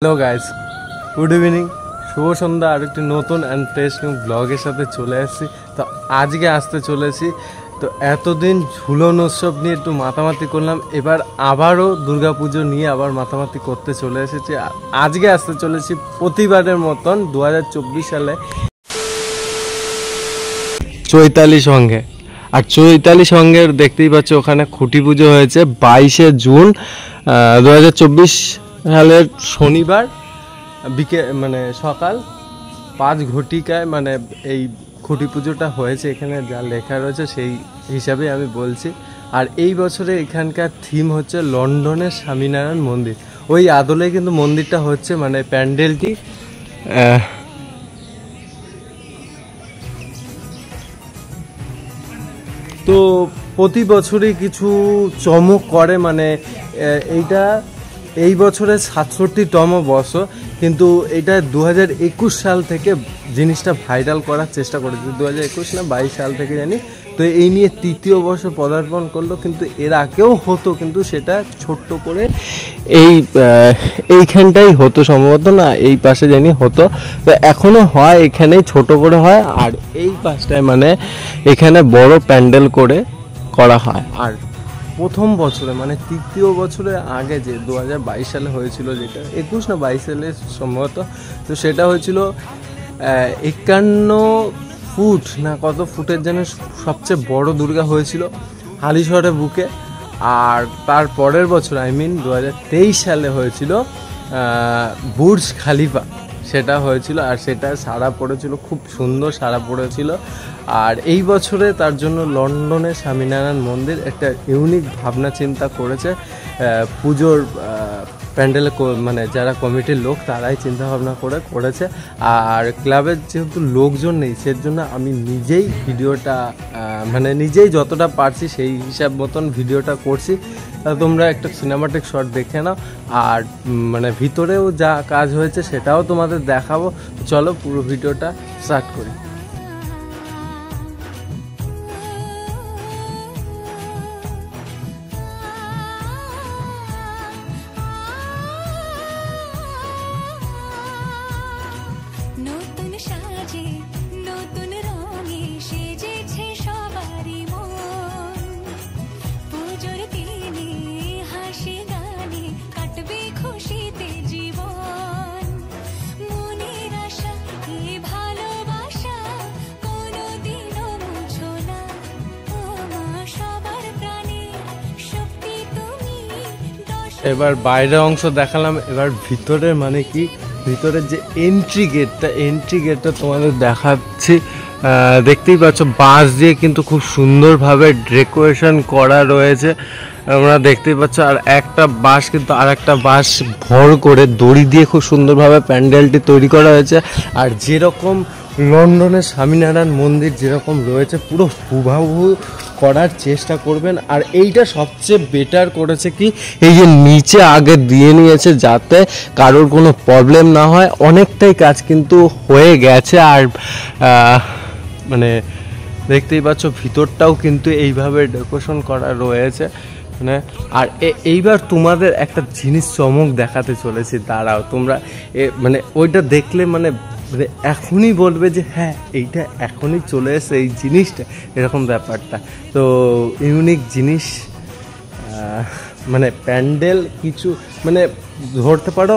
Hello guys, good evening, শুভ সন্ধ্যা। আর একটি নতুন and fresh new ব্লগের সাথে চলে আসছি। তো আজকে আসতে চলেছি। তো এতদিন ঝুলন উৎসব নিয়ে একটু মাতামাতি করলাম, এবার আবারও দুর্গাপুজো নিয়ে আবার মাতামাতি করতে চলে এসেছি। আজকে আসতে চলেছি প্রতিবারের মতন 2024 সালে চৈতালি সঙ্গে। আর চৈতালি সঙ্গের দেখতেই পাচ্ছ ওখানে খুঁটি পুজো হয়েছে 22শে জুন 2024 সালের শনিবার মানে সকাল 5 ঘটিকায় মানে এই খুঁটি পুজোটা হয়েছে। এখানে যা লেখা রয়েছে সেই হিসাবে আমি বলছি। আর এই বছরে এখানকার থিম হচ্ছে লন্ডনের স্বামীনারায়ণ মন্দির। ওই আদলে কিন্তু মন্দিরটা হচ্ছে, মানে প্যান্ডেলটি তো প্রতি বছরই কিছু চমক করে। মানে এইটা এই বছরে 67তম বর্ষ, কিন্তু এটা 2021 সাল থেকে জিনিসটা ভাইরাল করার চেষ্টা করেছে। 2021 না 22 সাল থেকে জানি। তো এই নিয়ে তৃতীয় বর্ষ পদার্পণ করলো, কিন্তু এর আগেও হতো, কিন্তু সেটা ছোট্ট করে এইখানটাই হতো সম্ভবত, না এই পাশে জানি হতো। তো এখনো হয়, এখানেই ছোট করে হয়। আর এই পাশটায় মানে এখানে বড় প্যান্ডেল করে করা হয়। আর প্রথম বছরে মানে তৃতীয় বছরে আগে যে 2022 সালে হয়েছিল, যেটা 21 না 22 সালে সম্ভবত, তো সেটা হয়েছিল 51 ফুট না কত ফুটের যেন সবচেয়ে বড় দুর্গা হয়েছিল হালিশহরের বুকে। আর তার পরের বছর I mean 2023 সালে হয়েছিল বুর্জ খালিফা, সেটা হয়েছিল। আর সেটা সাড়া পড়েছিল, খুব সুন্দর সাড়া পড়েছিল। আর এই বছরে তার জন্য লন্ডনের স্বামীনারায়ণ মন্দির একটা ইউনিক ভাবনা চিন্তা করেছে। পুজোর প্যান্ডেলে মানে যারা কমিটির লোক তারাই চিন্তা ভাবনা করেছে। আর ক্লাবের যেহেতু লোকজন নেই, সেজন্য আমি নিজেই ভিডিওটা মানে নিজেই যতটা পারছি সেই হিসাব মতন ভিডিওটা করছি। তোমরা একটা সিনেমাটিক শট দেখে নাও। আর মানে ভিতরেও যা কাজ হয়েছে সেটাও তোমাদের দেখাবো। চলো পুরো ভিডিওটা স্টার্ট করি। এবার বাইরের অংশ দেখালাম, এবার ভিতরের মানে কি, ভিতরের যে এন্ট্রি গেটটা তোমাদের দেখাচ্ছি। দেখতেই পাচ্ছ বাঁশ দিয়ে কিন্তু খুব সুন্দরভাবে ডেকোরেশন করা রয়েছে, আমরা দেখতেই পাচ্ছ। আর একটা বাঁশ কিন্তু আর একটা বাঁশ ভর করে দড়ি দিয়ে খুব সুন্দরভাবে প্যান্ডেলটি তৈরি করা হয়েছে। আর যেরকম লন্ডনের স্বামীনারায়ণ মন্দির যেরকম রয়েছে পুরো হুবহু করার চেষ্টা করবেন। আর এইটা সবচেয়ে বেটার করেছে কি, এই যে নিচে আগে দিয়ে নিয়েছে যাতে কারোর কোনো প্রবলেম না হয়। অনেকটাই কাজ কিন্তু হয়ে গেছে। আর মানে দেখতেই পাচ্ছ ভিতরটাও কিন্তু এইভাবে ডেকোরেশন করা রয়েছে মানে। আর এইবার তোমাদের একটা জিনিস চমক দেখাতে চলেছি, দাঁড়াও তোমরা মানে ওইটা দেখলে মানে এখনই বলবে যে হ্যাঁ এইটা এখনই চলে এসে এই জিনিসটা, এরকম ব্যাপারটা। তো ইউনিক জিনিস, মানে প্যান্ডেল কিছু মানে ধরতে পারো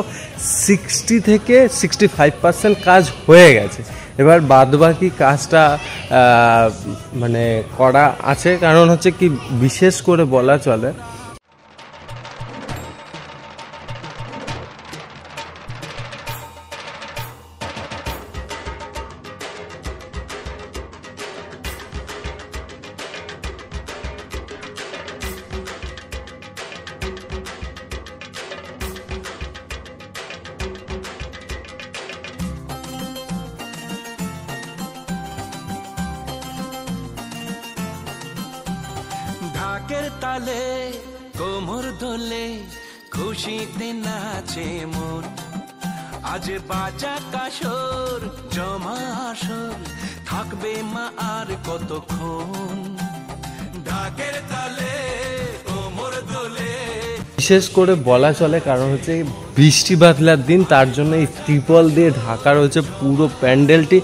60 থেকে 65% কাজ হয়ে গেছে। এবার বাদবাকি কাজটা মানে করা আছে। কারণ হচ্ছে কি, বিশেষ করে বলা চলে ঢাকের তালে কোমর দোলে খুশিতে নাচে মন। আজ বাজা কাসর জমা আসর থাকবে মা আর কতক্ষণ। ঢাকের তালে কোমর দোলে বিশেষ করে বলা চলে, কারণ হচ্ছে বৃষ্টি বাদলার দিন, তার জন্য এই ত্রিপল দিয়ে ঢাকা রয়েছে পুরো প্যান্ডেলটি।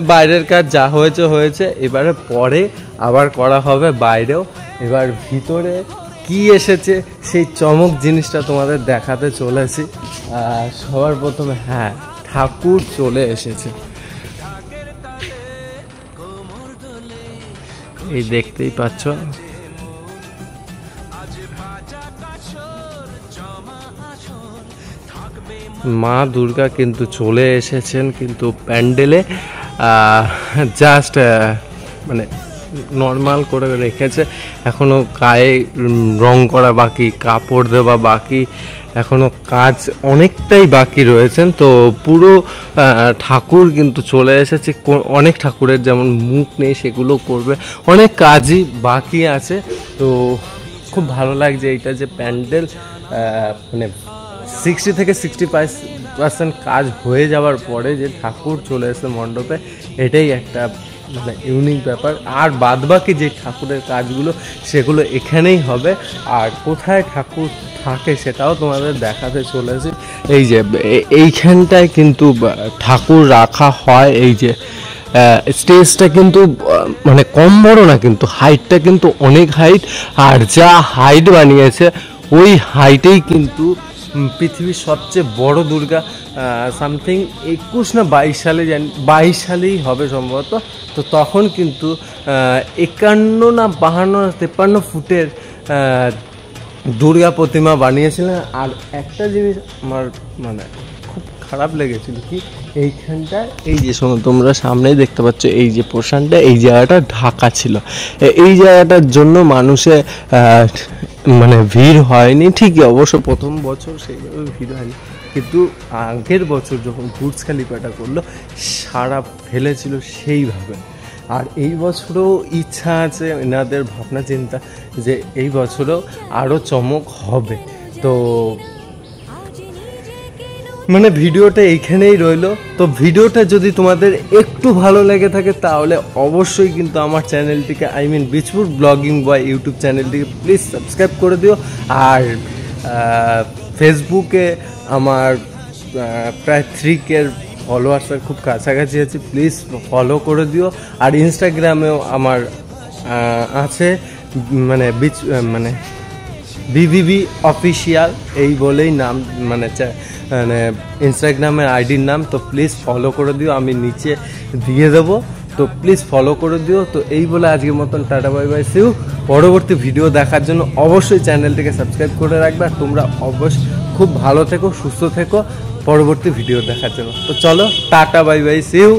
বাইরের কাজ যা হয়েছে হয়েছে, এবারে পরে আবার করা হবে বাইরেও। এবার ভিতরে কি এসেছে সেই চমক জিনিসটা তোমাদের দেখাতে চলেছি। সবার প্রথমে হ্যাঁ, ঠাকুর চলে এসেছে, এই দেখতেই পাচ্ছ। মা দুর্গা কিন্তু চলে এসেছেন, কিন্তু প্যান্ডেলে জাস্ট মানে নর্মাল করে রেখেছে, এখনো গায়ে রং করা বাকি, কাপড় দেওয়া বাকি, এখনো কাজ অনেকটাই বাকি রয়েছেন। তো পুরো ঠাকুর কিন্তু চলে এসেছে। অনেক ঠাকুরের যেমন মুখ নেই, সেগুলো করবে, অনেক কাজই বাকি আছে। তো খুব ভালো লাগছে এইটা যে প্যান্ডেল মানে 60 থেকে 65% কাজ হয়ে যাওয়ার পরে যে ঠাকুর চলে এসে মণ্ডপে, এটাই একটা মানে ইউনিক ব্যাপার। আর বাদবাকি যে ঠাকুরের কাজগুলো সেগুলো এখানেই হবে। আর কোথায় ঠাকুর থাকে সেটাও তোমাদের দেখাতে চলেছি। এই যে এইখানটায় কিন্তু ঠাকুর রাখা হয়। এই যে স্টেজটা কিন্তু মানে কম বড় না, কিন্তু হাইটটা কিন্তু অনেক হাইট। আর যা হাইট বানিয়েছে ওই হাইটেই কিন্তু পৃথিবীর সবচেয়ে বড় দুর্গা সামথিং 21 না 22 সালে, 22 সালেই হবে সম্ভবত। তো তখন কিন্তু 51 না 52 না 53 ফুটের দুর্গা প্রতিমা বানিয়েছিলেন। আর একটা জিনিস আমার মানে খুব খারাপ লেগেছিল কি, এইখানটায় এই যে শোনো, তোমরা সামনেই দেখতে পাচ্ছ এই যে পোর্শনটা, এই জায়গাটা ঢাকা ছিল। এই জায়গাটার জন্য মানুষে মানে ভিড় হয়নি ঠিকই, অবশ্য প্রথম বছর সেইভাবে ভিড় হয়নি, কিন্তু আগের বছর যখন বুর্জ খলিফাটা করলো সারা ফেলেছিল সেইভাবে। আর এই বছরও ইচ্ছা আছে, এনাদের ভাবনা চিন্তা যে এই বছরও আরও চমক হবে। তো মানে ভিডিওটা এইখানেই রইলো। তো ভিডিওটা যদি তোমাদের একটু ভালো লেগে থাকে তাহলে অবশ্যই কিন্তু আমার চ্যানেলটিকে, I mean Bijpur blogging boy YouTube চ্যানেলটিকে প্লিজ সাবস্ক্রাইব করে দিও। আর ফেসবুকে আমার প্রায় 3K ফলোয়ার্সের খুব কাছাকাছি আছে, প্লিজ ফলো করে দিও। আর ইনস্টাগ্রামেও আমার আছে মানে মানে বিবিবি অফিসিয়াল, এই বলেই নাম, মানে ইনস্টাগ্রামের আইডির নাম। তো প্লিজ ফলো করে দিও, আমি নিচে দিয়ে দেবো, তো প্লিজ ফলো করে দিও। তো এই বলে আজকের মতন tata bye bye, see you. পরবর্তী ভিডিও দেখার জন্য অবশ্যই চ্যানেলটিকে সাবস্ক্রাইব করে রাখবে। আর তোমরা অবশ্যই খুব ভালো থেকো, সুস্থ থেকো পরবর্তী ভিডিও দেখার জন্য। তো চলো, tata bye bye, see you.